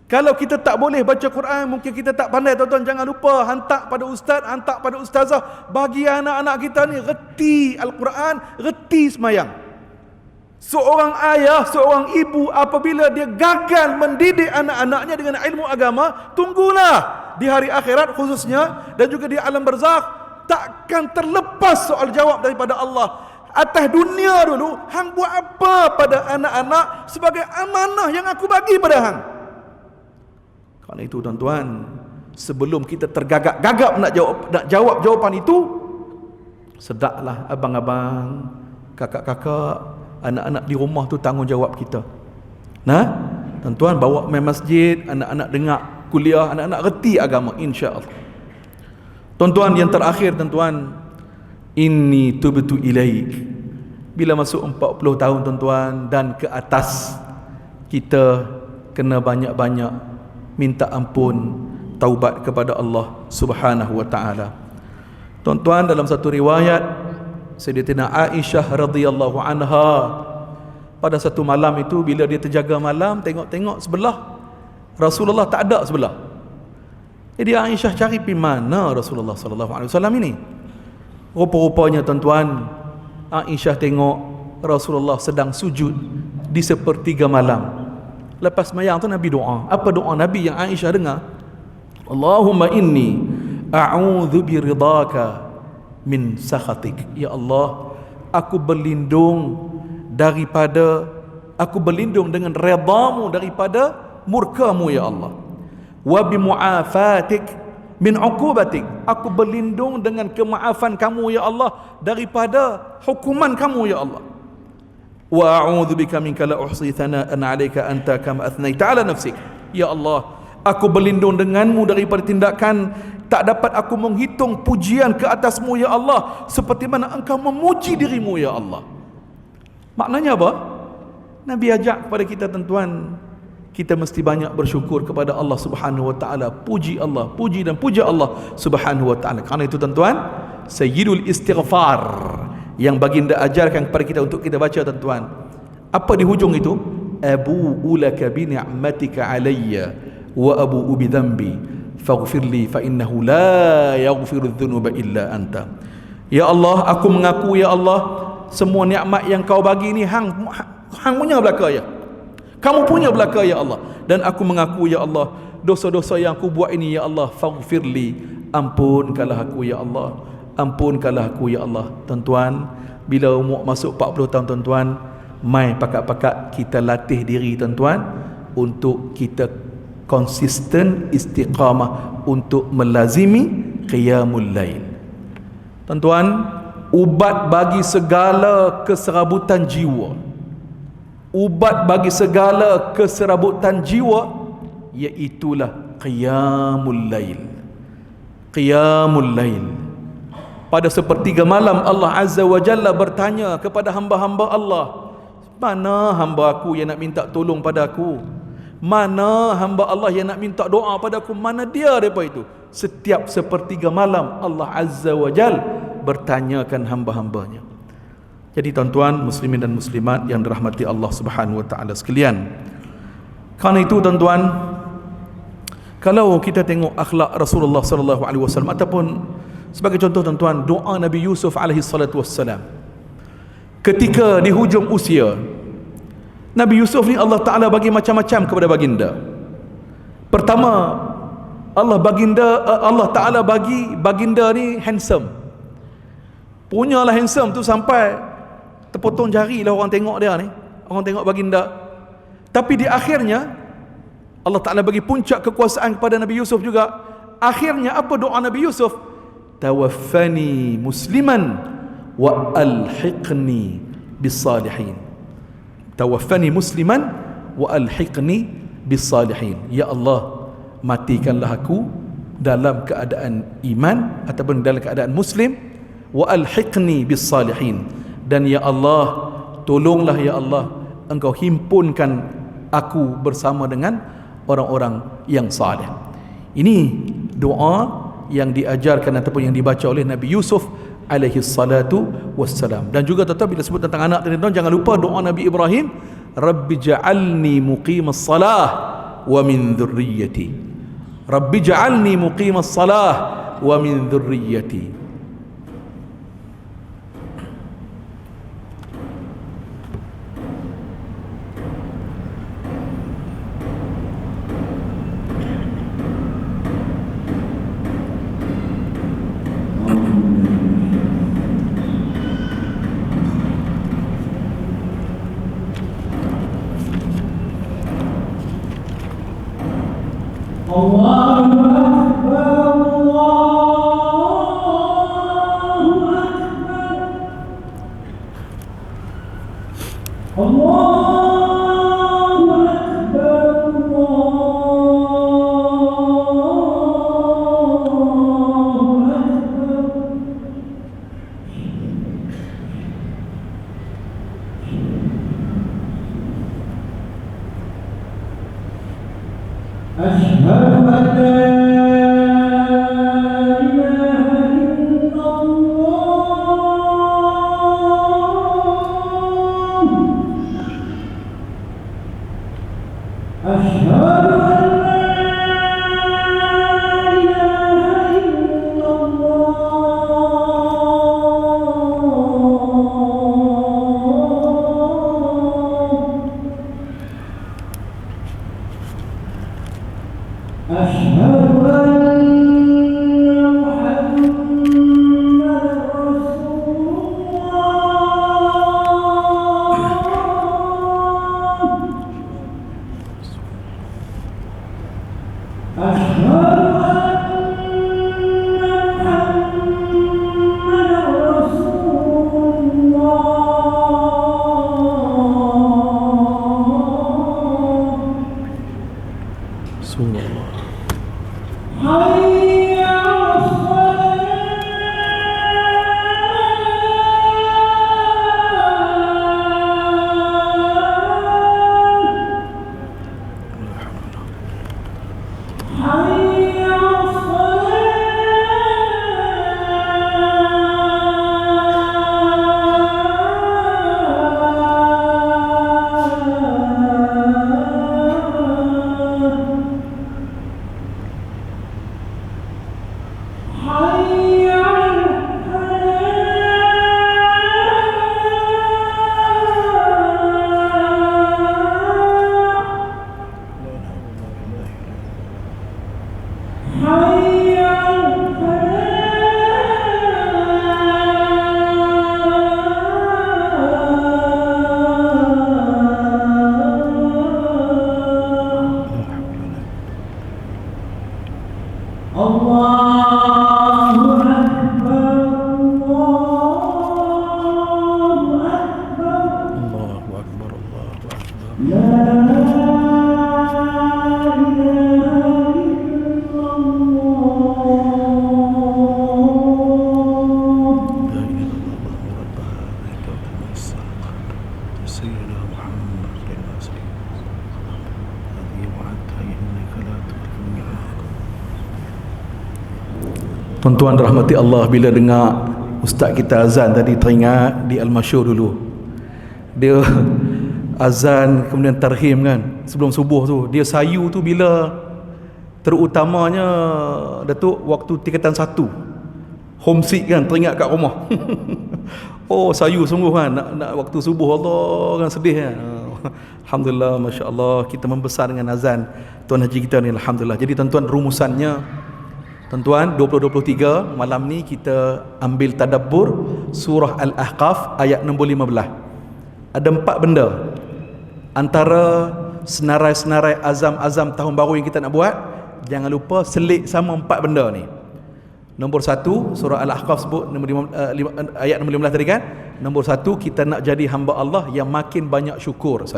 Kalau kita tak boleh baca Quran, mungkin kita tak pandai, tuan-tuan jangan lupa hantar pada ustaz, hantar pada ustazah, bagi anak-anak kita ni reti Al-Quran, reti semayang. Seorang ayah, seorang ibu apabila dia gagal mendidik anak-anaknya dengan ilmu agama, tunggulah di hari akhirat khususnya dan juga di alam barzakh, takkan terlepas soal jawab daripada Allah. Atas dunia dulu, hang buat apa pada anak-anak sebagai amanah yang aku bagi pada hang. Kerana itu tuan-tuan, sebelum kita tergagap-gagap nak jawab jawapan itu, sedaklah abang-abang, kakak-kakak, anak-anak di rumah tu tanggungjawab kita. Nah, tuan-tuan bawa main masjid, anak-anak dengar kuliah, anak-anak reti agama, insya-Allah. Tuan-tuan, yang terakhir tuan-tuan, inni tubtu ilaik. Bila masuk 40 tahun tuan-tuan dan ke atas, kita kena banyak-banyak minta ampun, taubat kepada Allah Subhanahu wa taala. Tuan-tuan, dalam satu riwayat Sayyidatina Aisyah radhiyallahu anha, pada satu malam itu bila dia terjaga malam, tengok-tengok sebelah Rasulullah tak ada sebelah. Jadi Aisyah cari pergi mana Rasulullah sallallahu alaihi wasallam ini. Rupa-rupanya tuan-tuan, Aisyah tengok Rasulullah sedang sujud di sepertiga malam. Lepas sembahyang tu Nabi doa. Apa doa Nabi yang Aisyah dengar? Allahumma inni a'udzu biridhaka min sakhatik. Ya Allah, aku berlindung dengan redamu daripada murkamu ya Allah. Wa bi mu'afatik min uqubatik. Aku berlindung dengan kemaafan kamu ya Allah daripada hukuman kamu ya Allah. Wa a'udzu bika minka la uhsi thana'an 'alaika anta kama athnaita 'ala nafsik. Ya Allah, aku berlindung denganmu daripada tindakan tak dapat aku menghitung pujian ke atasmu ya Allah, seperti mana engkau memuji dirimu ya Allah. Maknanya apa? Nabi ajak kepada kita tuan-tuan, kita mesti banyak bersyukur kepada Allah Subhanahu wa taala. Puji Allah, puji dan puja Allah Subhanahu wa taala. Karena itu tuan-tuan, sayyidul istighfar yang baginda ajarkan kepada kita untuk kita baca tuan-tuan. Apa di hujung itu? Abu'u laka bi ni'matika alayya wa abu'u bi dhanbi faghfirli fa innahu la yaghfiru dhunuba illa anta. Ya Allah, aku mengaku ya Allah, semua nikmat yang kau bagi ni hang punya belaka ya. Kamu punya belaka ya Allah. Dan aku mengaku ya Allah, dosa-dosa yang aku buat ini ya Allah, faghfirli, ampunkanlah aku ya Allah. Ampunkanlah aku ya Allah. Tuan-tuan, bila umur masuk 40 tahun tuan-tuan, mai pakat-pakat kita latih diri tuan-tuan untuk kita konsisten istiqamah untuk melazimi qiyamul lail. Tuan-tuan, ubat bagi segala keserabutan jiwa, ubat bagi segala keserabutan jiwa, iaitulah qiyamul lail. Qiyamul lail. Pada sepertiga malam Allah Azza wa Jalla bertanya kepada hamba-hamba Allah, mana hamba aku yang nak minta tolong pada aku? Mana hamba Allah yang nak minta doa pada aku? Mana dia daripada itu? Setiap sepertiga malam Allah Azza wa Jal bertanyakan hamba-hambanya. Jadi tuan-tuan muslimin dan muslimat yang dirahmati Allah Subhanahu wa taala sekalian, kerana itu tuan-tuan, Kalau kita tengok akhlak Rasulullah sallallahu alaihi wasallam, ataupun sebagai contoh tuan-tuan, doa Nabi Yusuf alaihi salatu wassalam ketika di hujung usia. Nabi Yusuf ni Allah Ta'ala bagi macam-macam kepada baginda. Pertama, Allah Ta'ala bagi baginda ni handsome. Punyalah handsome tu sampai terpotong jari lah orang tengok dia ni, orang tengok baginda. Tapi di akhirnya Allah Ta'ala bagi puncak kekuasaan kepada Nabi Yusuf juga. Akhirnya apa doa Nabi Yusuf? Tawaffani musliman wa alhiqni bis-salihin. Tawaffani musliman wa alhiqni bis-salihin. Ya Allah, matikanlah aku dalam keadaan iman ataupun dalam keadaan muslim, wa alhiqni bis-salihin, dan ya Allah, tolonglah ya Allah, engkau himpunkan aku bersama dengan orang-orang yang saleh. Ini doa yang diajarkan ataupun yang dibaca oleh Nabi Yusuf alaihi salatu wassalam. Dan juga tetap bila sebut tentang anak tadi, jangan lupa doa Nabi Ibrahim, Rabbi ja'alni muqimas salah wa min dhurriyyati. Rabbi ja'alni muqimas salah wa min dhurriyyati. Tuan-tuan rahmati Allah, bila dengar ustaz kita azan tadi, teringat di Al-Masyhur dulu. Dia azan kemudian tarhim kan sebelum subuh tu, dia sayu tu bila Terutamanya Datuk waktu tingkatan 1, homesick kan, teringat kat rumah. Oh sayu sungguh kan, nak waktu subuh Allah kan, sedih kan. Alhamdulillah, Masya Allah, kita membesar dengan azan Tuan Haji kita ni, Alhamdulillah. Jadi tuan-tuan, rumusannya tuan-tuan, 2023 malam ni kita ambil tadabbur surah Al-Ahqaf ayat nombor 15. Ada 4 benda antara senarai-senarai azam-azam tahun baru yang kita nak buat. Jangan lupa selit sama 4 benda ni. Nombor 1, surah Al-Ahqaf sebut ayat nombor 15 tadi kan. Nombor 1, kita nak jadi hamba Allah yang makin banyak syukur. 1.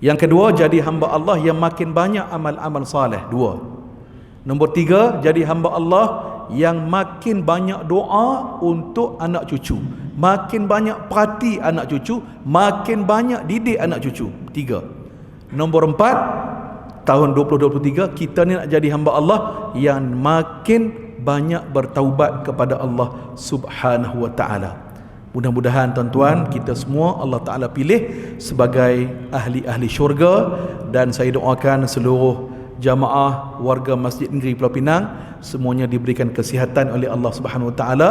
Yang kedua, jadi hamba Allah yang makin banyak amal-amal saleh. 2. Nombor 3, jadi hamba Allah yang makin banyak doa untuk anak cucu, makin banyak perhati anak cucu, makin banyak didik anak cucu. 3. Nombor 4, tahun 2023 kita ni nak jadi hamba Allah yang makin banyak bertaubat kepada Allah Subhanahu wa taala. Mudah-mudahan tuan-tuan, kita semua Allah Taala pilih sebagai ahli-ahli syurga, dan saya doakan seluruh jamaah warga Masjid Negeri Pulau Pinang semuanya diberikan kesihatan oleh Allah Subhanahu Wa Taala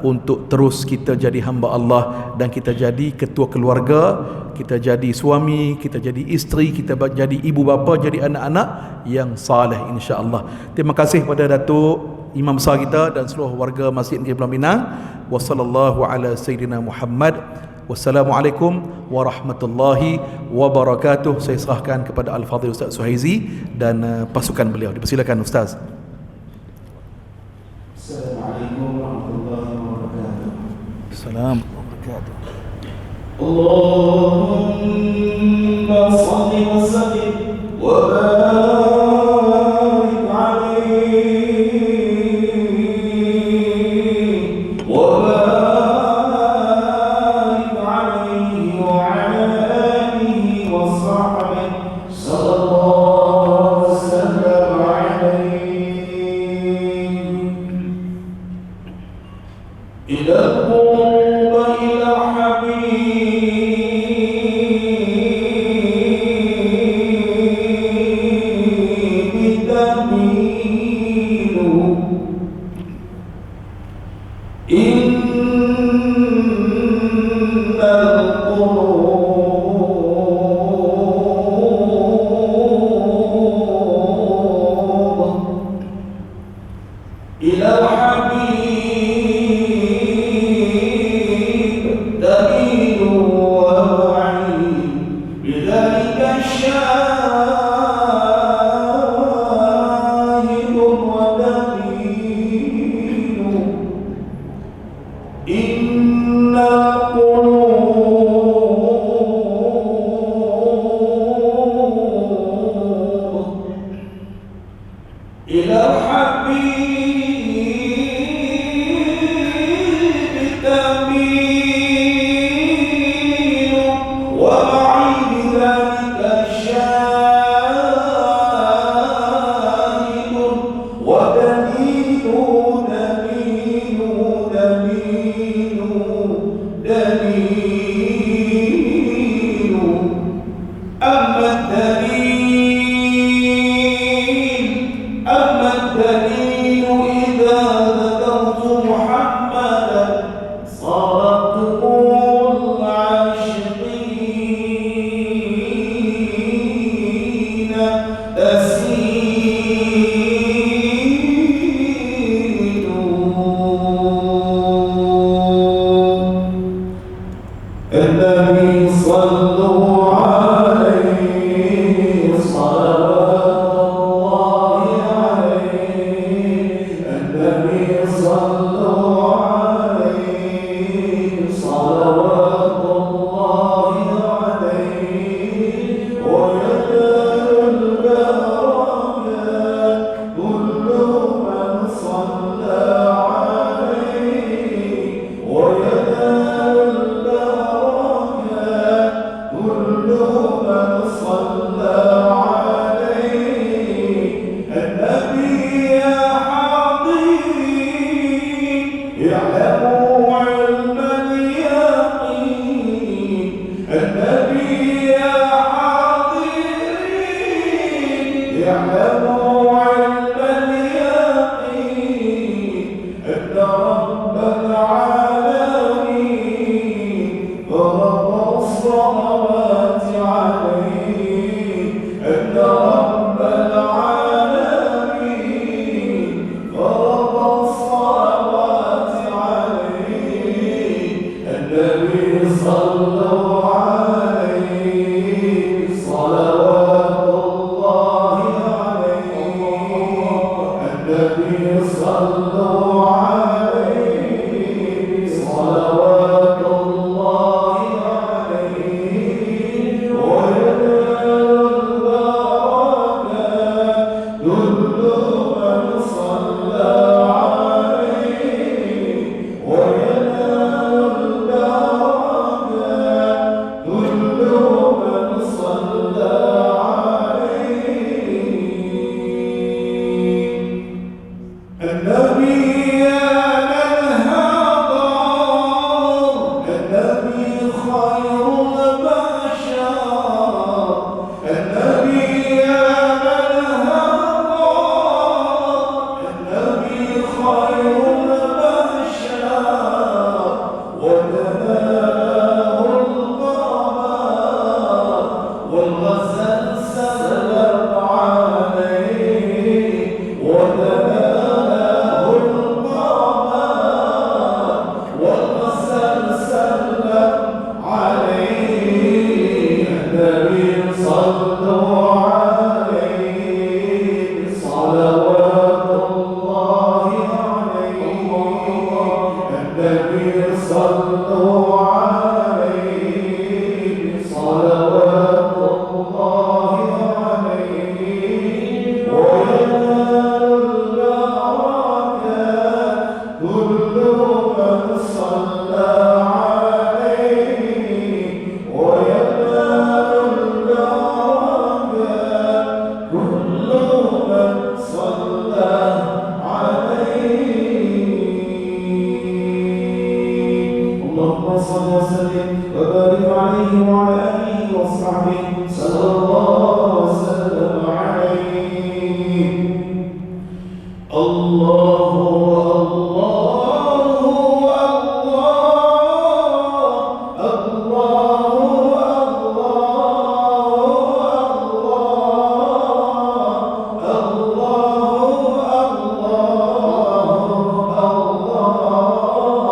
untuk terus kita jadi hamba Allah, dan kita jadi ketua keluarga, kita jadi suami, kita jadi isteri, kita jadi ibu bapa, jadi anak-anak yang saleh insya-Allah. Terima kasih pada Datuk Imam besar kita dan seluruh warga Masjid Negeri Pulau Pinang. Wassallallahu ala sayyidina Muhammad. Wassalamualaikum warahmatullahi wabarakatuh. Saya serahkan kepada Al-Fadhil Ustaz Suhaizi dan pasukan beliau. Dipersilakan Ustaz. Assalamualaikum warahmatullahi wabarakatuh. Assalamualaikum warahmatullahi wabarakatuh. Allahumma salli wa sallim wa barik alaihi wa barik alaihi wa ala alihi wa sahbihi sallallahu wasallam alaihi ila qurba ila habibi tamilu innal qulub ila habib tamilu wa wa'id bidhalika syahidun wa dalilu innal qulub ila habib tamilu wa wa'id bidhalika syahidun wa dalilu dalilu dalilu dalilu amma الدليل إذا ذكرت محمدا صارتكم العاشقين تسيل النبي صلوا عليه صلوات الله عليه النبي صلوا عليه صلوات الله عليه وينال البركات كل من صلى عليه وينال البركات كل الصلوات عليه أن رب العالمين فرض الصلوات عليه النبي صلوا عليه صلوات الله عليه النبي صلوا عليه صلوات الله عليه وينال البركات كل من صلى عليه وينال البركات كل من صلى عليه النبي يا من هضر النبي خير البشر النبي يا من هضر النبي خير البشر وتناه القمر والغزل سلم عليه وتناه القمر والغزل سلم عليه النبي صلوا عليه صلوات الله عليه النبي صلوا عليه صلوات الله عليه وينال البركات كل من صلى عليه وينال البركات كل من صلى عليه اللهم صل وسلم وبارك عليه وعلى آله وصحبه صلى الله وسلم عليه الله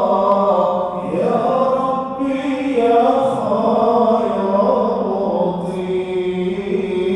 يا ربي يا خير المعطين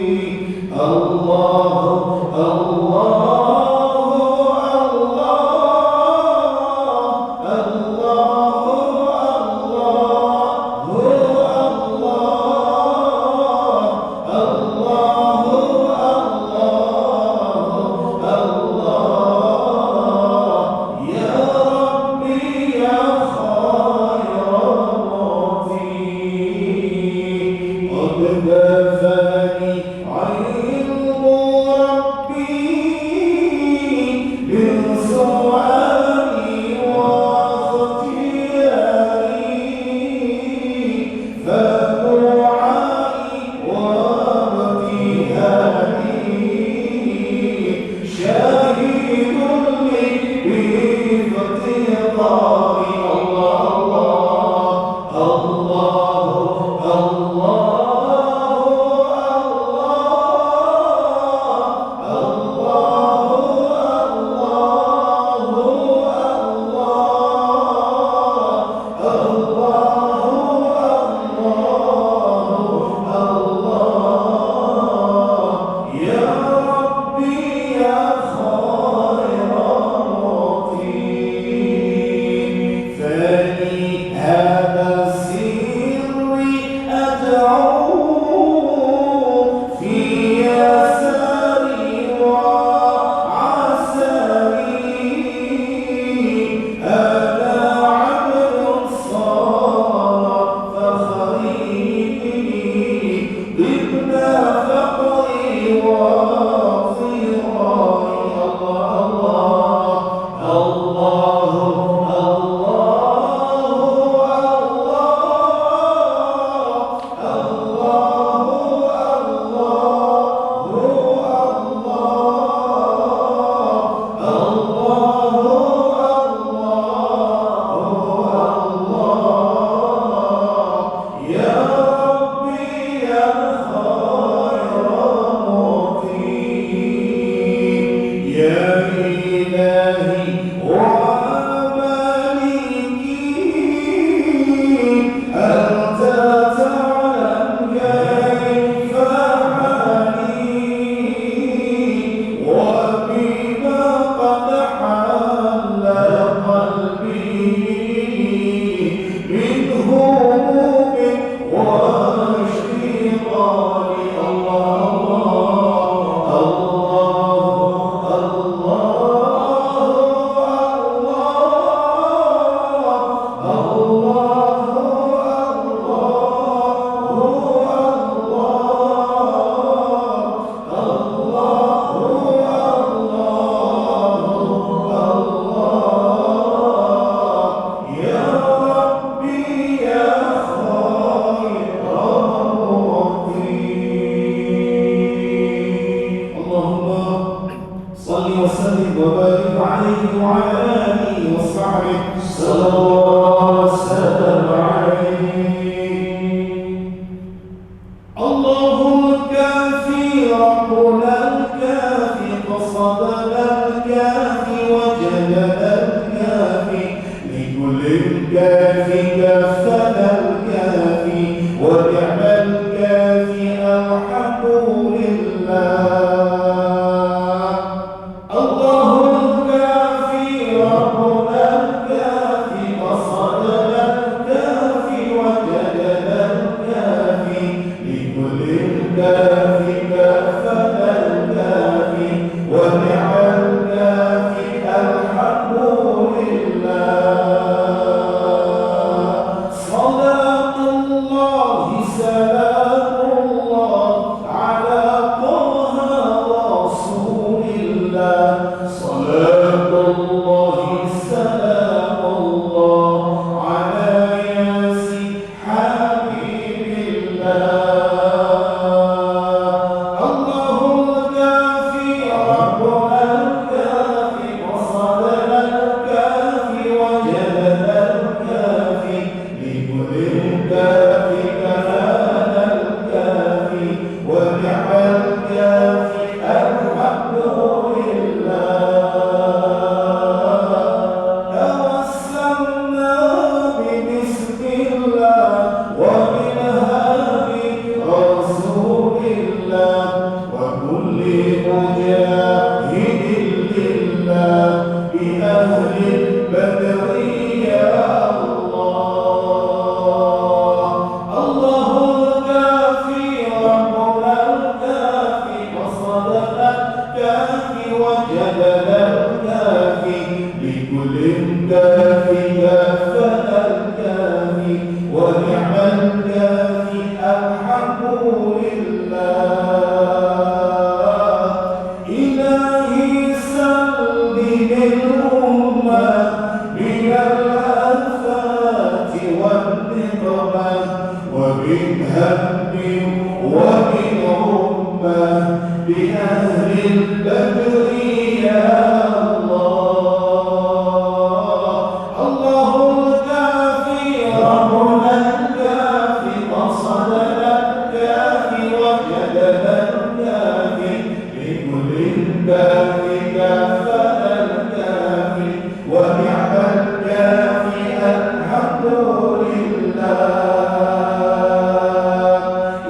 الكافي كفانا الكافي ونعم الكافي الحمد لله. توسلنا ببسم الله وبالهاب رسول الله وكل مجاهد لله بأهل البدر يا الله. الله الكافي ربنا الكافي قصدنا الكافي وجدنا الكافي لكل كافي كافنا الكافي ونعم الكافي الحمد لله. إلهي سلم الأمة من الآفات والنقمة ومن هم ومن غمة بأهل البدر يا الله. الله الكافي ربنا الكافي قصدنا الكافي وجدنا الكافي لكل كافي كافنا الكافي ونعم الكافي الحمد لله.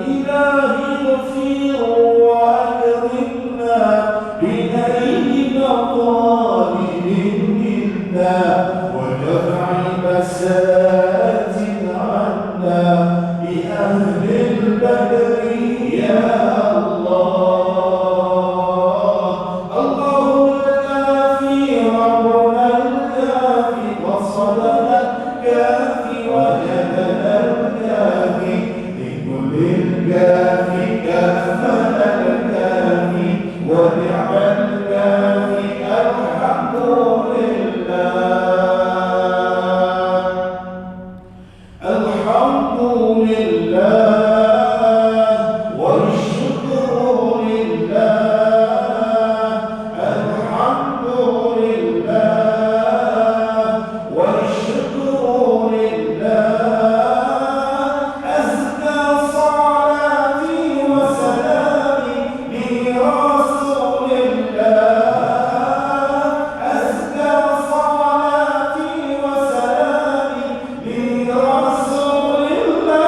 إلهي اغفر وأكرمنا بنيل مطالب منا ودفع مسات عنا بأهل البدر يا الله. الله الكافي ربنا الكافي قصدنا الكافي وجدنا الكافي لكل الكافي كفنا الكافي ونعم الكافي الحمد لله. الحمد لله والشكر لله. الحمد لله والشكر لله. أزكى صلاتي وسلامي لرسول الله. أزكى صلاتي وسلامي لرسول الله.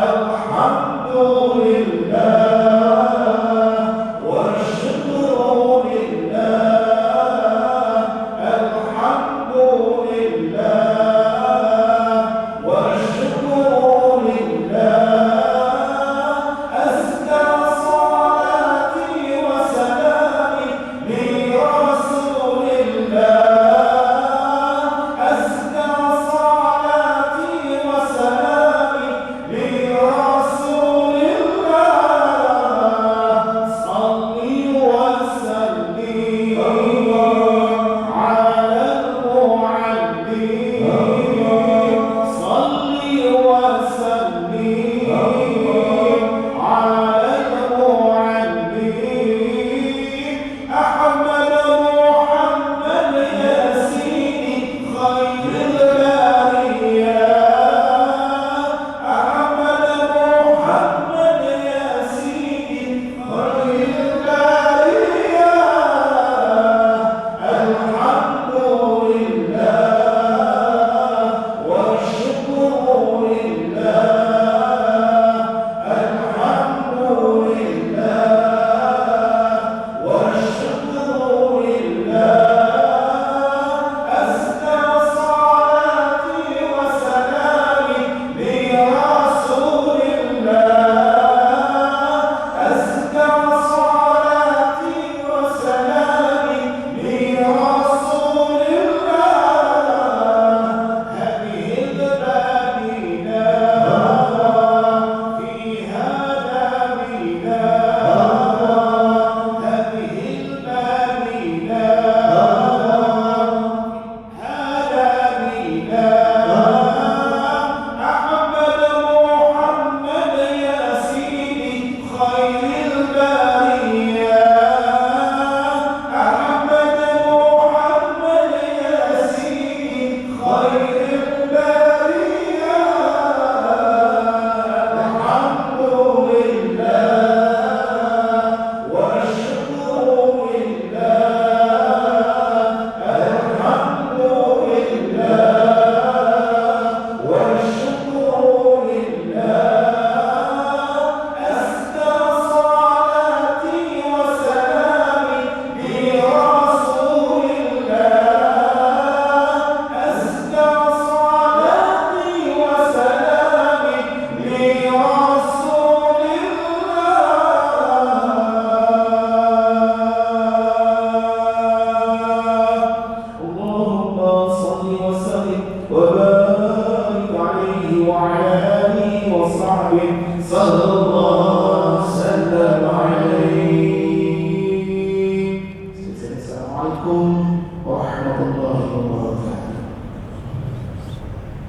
الحمد لله والشكر لله. الحمد لله والشكر لله. أزكى صلاتي وسلامي لرسول الله. أزكى صلاتي وسلامي لرسول الله. صل وسلم على المعلم. صل وسلم على المعلم. أحمد محمد ياسين خير البرية. أحمد محمد ياسين خير البرية. الحمد لله والشكر لله. الحمد لله والشكر لله. أزكى صلاتي وسلامي لرسول الله. أزكى صلاتي وسلامي لرسول الله. هذه البدر وعلى آله وصحبه صلى الله وسلم عليه